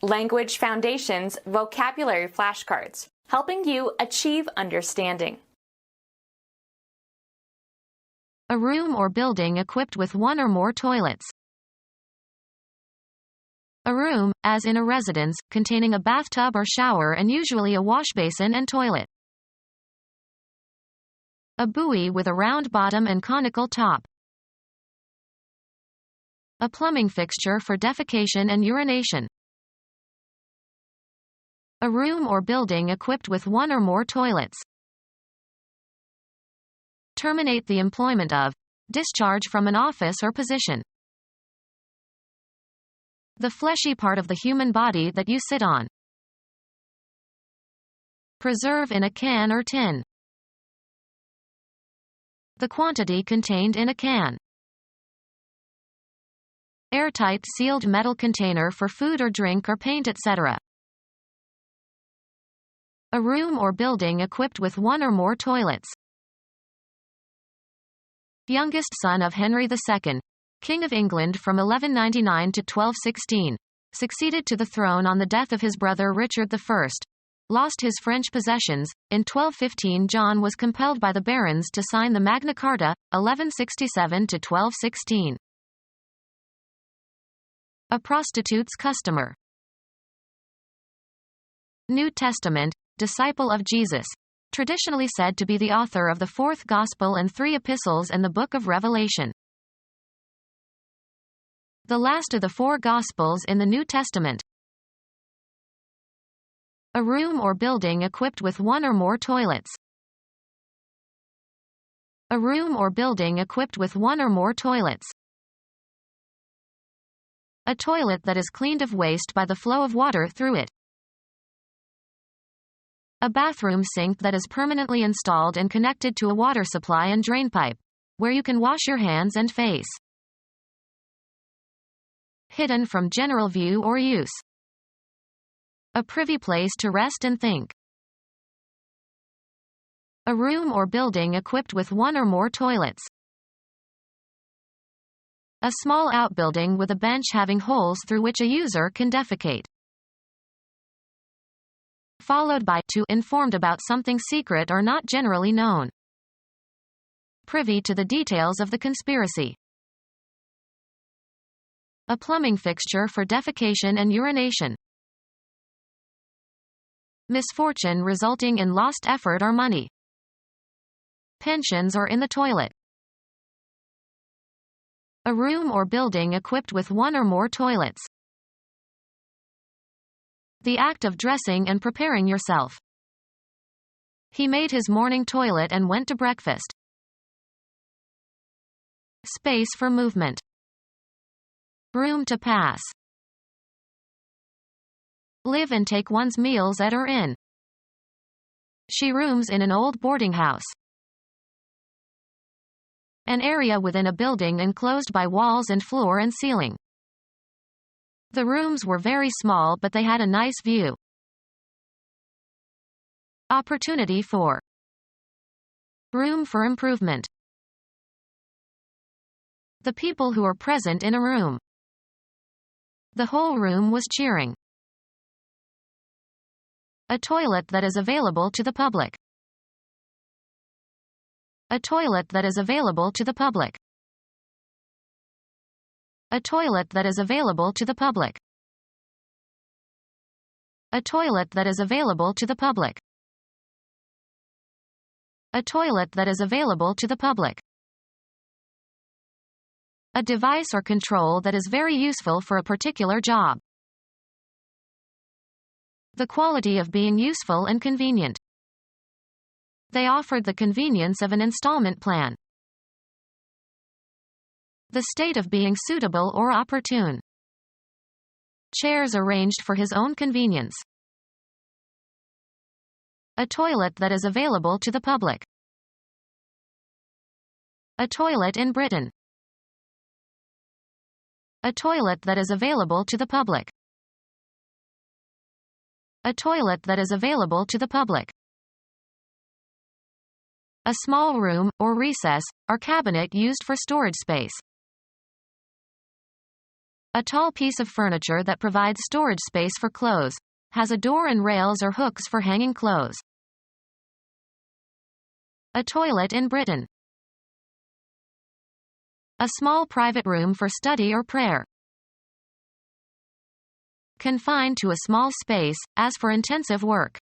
Language Foundations Vocabulary Flashcards, helping you achieve understanding. A room or building equipped with one or more toilets. A room, as in a residence, containing a bathtub or shower and usually a washbasin and toilet. A buoy with a round bottom and conical top. A plumbing fixture for defecation and urination. A room or building equipped with one or more toilets. Terminate the employment of. Discharge from an office or position. The fleshy part of the human body that you sit on. Preserve in a can or tin. The quantity contained in a can. Airtight sealed metal container for food or drink or paint, etc. A room or building equipped with one or more toilets. Youngest son of Henry II, King of England from 1199 to 1216, succeeded to the throne on the death of his brother Richard I. Lost his French possessions. In 1215 John was compelled by the barons to sign the Magna Carta, 1167 to 1216. A prostitute's customer. New Testament, disciple of Jesus. Traditionally said to be the author of the fourth Gospel and 3 epistles and the book of Revelation. The last of the 4 Gospels in the New Testament. A room or building equipped with one or more toilets. A room or building equipped with one or more toilets. A toilet that is cleaned of waste by the flow of water through it. A bathroom sink that is permanently installed and connected to a water supply and drain pipe, where you can wash your hands and face. Hidden from general view or use. A privy place to rest and think. A room or building equipped with one or more toilets. A small outbuilding with a bench having holes through which a user can defecate. Followed by to informed about something secret or not generally known. Privy to the details of the conspiracy. A plumbing fixture for defecation and urination. Misfortune resulting in lost effort or money. Pensions or in the toilet. A room or building equipped with one or more toilets. The act of dressing and preparing yourself. He made his morning toilet and went to breakfast. Space for movement. Room to pass. Live and take one's meals at or in. She rooms in an old boarding house. An area within a building enclosed by walls and floor and ceiling. The rooms were very small but they had a nice view. Opportunity for. Room for improvement. The people who were present in a room. The whole room was cheering. A toilet that is available to the public. A toilet that is available to the public. A toilet that is available to the public. A toilet that is available to the public. A toilet that is available to the public. A device or control that is very useful for a particular job. The quality of being useful and convenient. They offered the convenience of an installment plan. The state of being suitable or opportune. Chairs arranged for his own convenience. A toilet that is available to the public. A toilet in Britain. A toilet that is available to the public. A toilet that is available to the public. A small room, or recess, or cabinet used for storage space. A tall piece of furniture that provides storage space for clothes. Has a door and rails or hooks for hanging clothes. A toilet in Britain. A small private room for study or prayer. Confined to a small space, as for intensive work.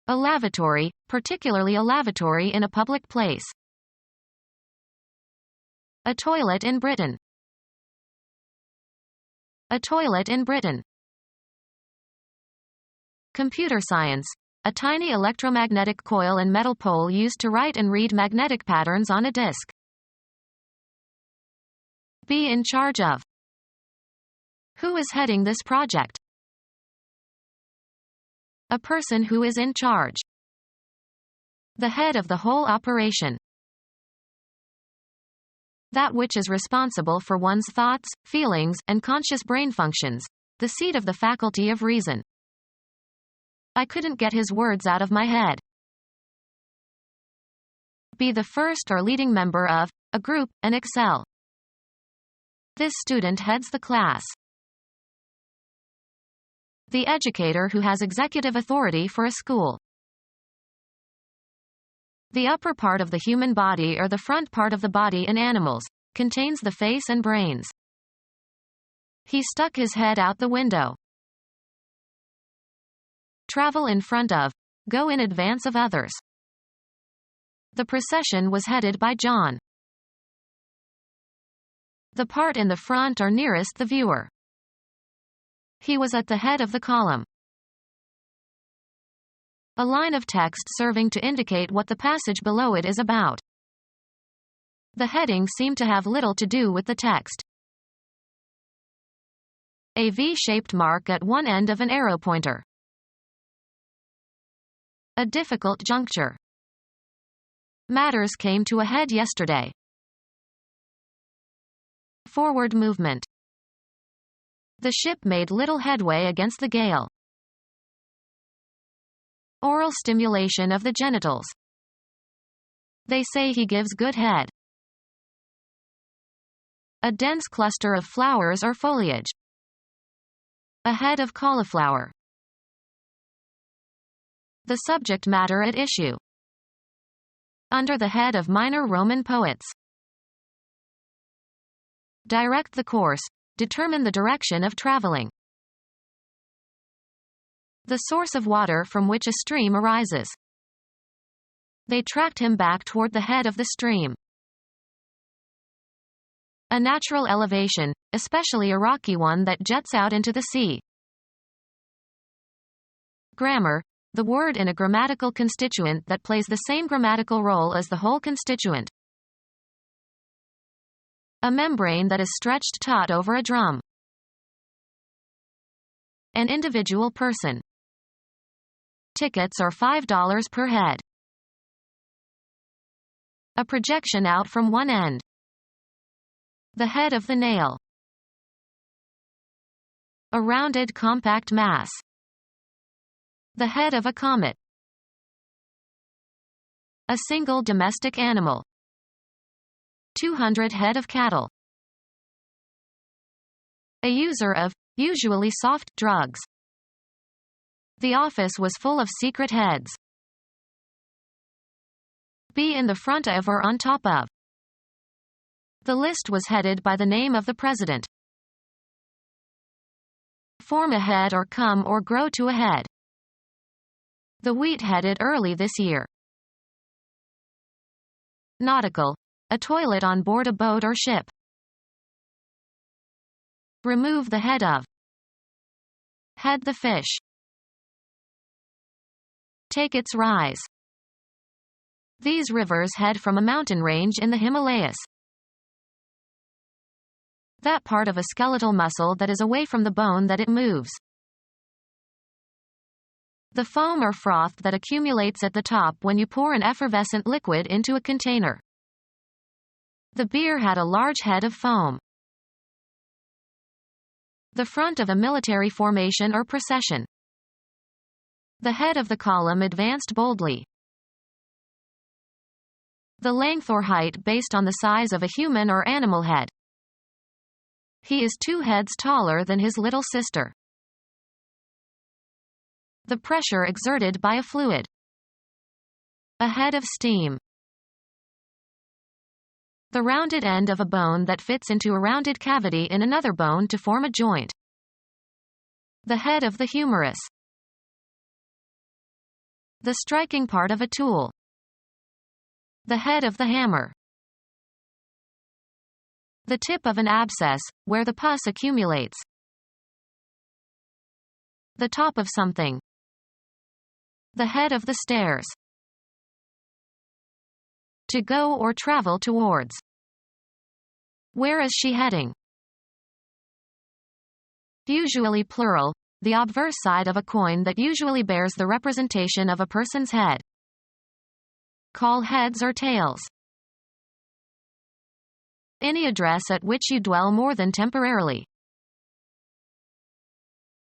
A lavatory, particularly a lavatory in a public place. A toilet in Britain. A toilet in Britain. Computer science. A tiny electromagnetic coil and metal pole used to write and read magnetic patterns on a disk. Be in charge of. Who is heading this project? A person who is in charge. The head of the whole operation. That which is responsible for one's thoughts, feelings, and conscious brain functions. The seat of the faculty of reason. I couldn't get his words out of my head. Be the first or leading member of a group and excel. This student heads the class. The educator who has executive authority for a school. The upper part of the human body or the front part of the body in animals contains the face and brains. He stuck his head out the window. Travel in front of. Go in advance of others. The procession was headed by John. The part in the front or nearest the viewer. He was at the head of the column. A line of text serving to indicate what the passage below it is about. The heading seemed to have little to do with the text. A V-shaped mark at one end of an arrow pointer. A difficult juncture. Matters came to a head yesterday. Forward movement. The ship made little headway against the gale. Oral stimulation of the genitals. They say he gives good head. A dense cluster of flowers or foliage. A head of cauliflower. The subject matter at issue. Under the head of minor Roman poets. Direct the course. Determine the direction of traveling. The source of water from which a stream arises. They tracked him back toward the head of the stream. A natural elevation, especially a rocky one that jets out into the sea. Grammar. The word in a grammatical constituent that plays the same grammatical role as the whole constituent. A membrane that is stretched taut over a drum. An individual person. Tickets are $5 per head. A projection out from one end. The head of the nail. A rounded compact mass. The head of a comet. A single domestic animal. 200 head of cattle. A user of, usually soft, drugs. The office was full of secret heads. Be in the front of or on top of. The list was headed by the name of the president. Form a head or come or grow to a head. The wheat headed early this year. Nautical. A toilet on board a boat or ship. Remove the head of. Head the fish. Take its rise. These rivers head from a mountain range in the Himalayas. That part of a skeletal muscle that is away from the bone that it moves. The foam or froth that accumulates at the top when you pour an effervescent liquid into a container. The beer had a large head of foam. The front of a military formation or procession. The head of the column advanced boldly. The length or height based on the size of a human or animal head. He is 2 heads taller than his little sister. The pressure exerted by a fluid. A head of steam. The rounded end of a bone that fits into a rounded cavity in another bone to form a joint. The head of the humerus. The striking part of a tool. The head of the hammer. The tip of an abscess, where the pus accumulates. The top of something. The head of the stairs. To go or travel towards. Where is she heading? Usually plural, the obverse side of a coin that usually bears the representation of a person's head. Call heads or tails. Any address at which you dwell more than temporarily.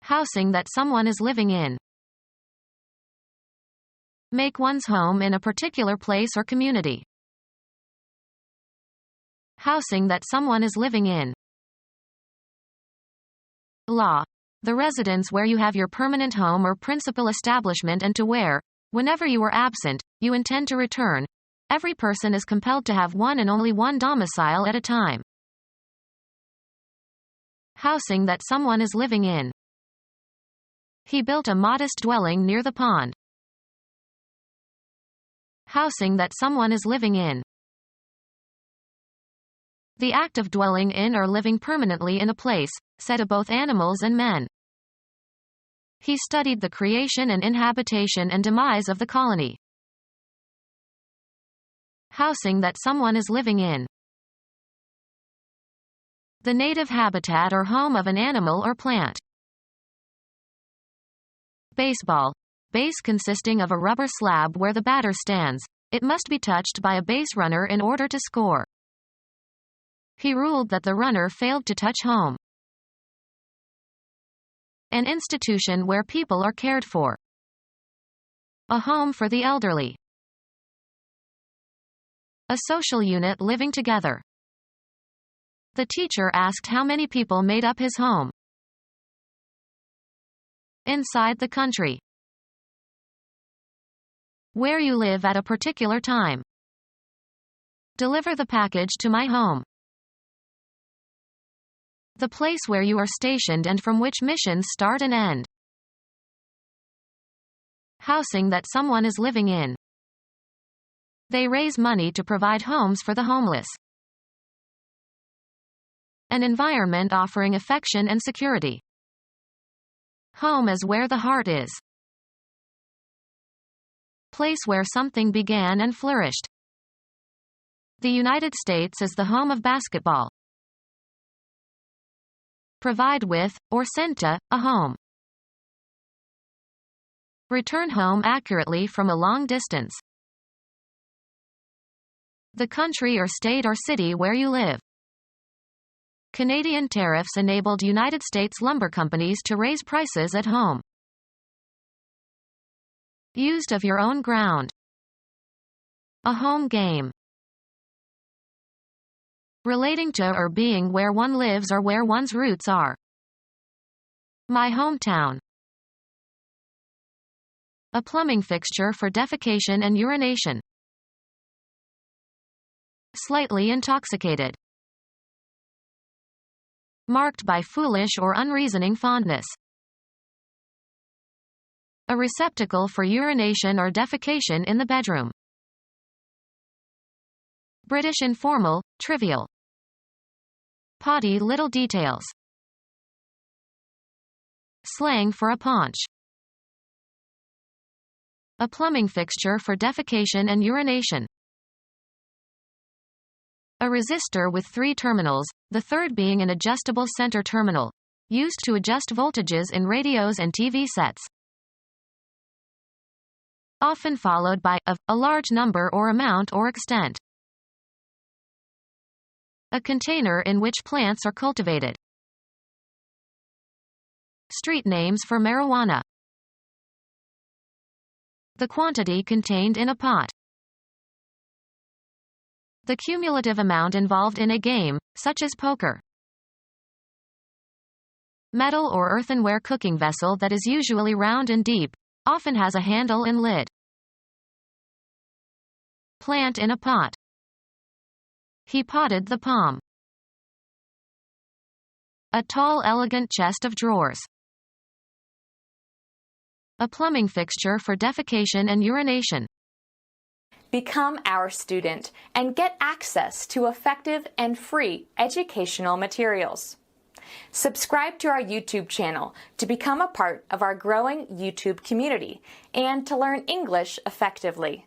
Housing that someone is living in. Make one's home in a particular place or community. Housing that someone is living in. Law. The residence where you have your permanent home or principal establishment and to where, whenever you are absent, you intend to return. Every person is compelled to have one and only one domicile at a time. Housing that someone is living in. He built a modest dwelling near the pond. Housing that someone is living in. The act of dwelling in or living permanently in a place, said of both animals and men. He studied the creation and inhabitation and demise of the colony. Housing that someone is living in. The native habitat or home of an animal or plant. Baseball. Base consisting of a rubber slab where the batter stands. It must be touched by a base runner in order to score. He ruled that the runner failed to touch home. An institution where people are cared for. A home for the elderly. A social unit living together. The teacher asked how many people made up his home. Inside the country. Where you live at a particular time. Deliver the package to my home. The place where you are stationed and from which missions start and end. Housing that someone is living in. They raise money to provide homes for the homeless. An environment offering affection and security. Home is where the heart is. Place where something began and flourished. The United States is the home of basketball. Provide with, or send to, a home. Return home accurately from a long distance. The country or state or city where you live. Canadian tariffs enabled United States lumber companies to raise prices at home. Used of your own ground. A home game. Relating to or being where one lives or where one's roots are. My hometown. A plumbing fixture for defecation and urination. Slightly intoxicated. Marked by foolish or unreasoning fondness. A receptacle for urination or defecation in the bedroom. British informal, trivial. Potty little details. Slang for a paunch. A plumbing fixture for defecation and urination. A resistor with 3 terminals, the third being an adjustable center terminal, used to adjust voltages in radios and TV sets. Often followed by of, a large number or amount or extent. A container in which plants are cultivated. Street names for marijuana. The quantity contained in a pot. The cumulative amount involved in a game, such as poker. Metal or earthenware cooking vessel that is usually round and deep, often has a handle and lid. Plant in a pot. He potted the palm. A tall, elegant chest of drawers. A plumbing fixture for defecation and urination. Become our student and get access to effective and free educational materials. Subscribe to our YouTube channel to become a part of our growing YouTube community and to learn English effectively.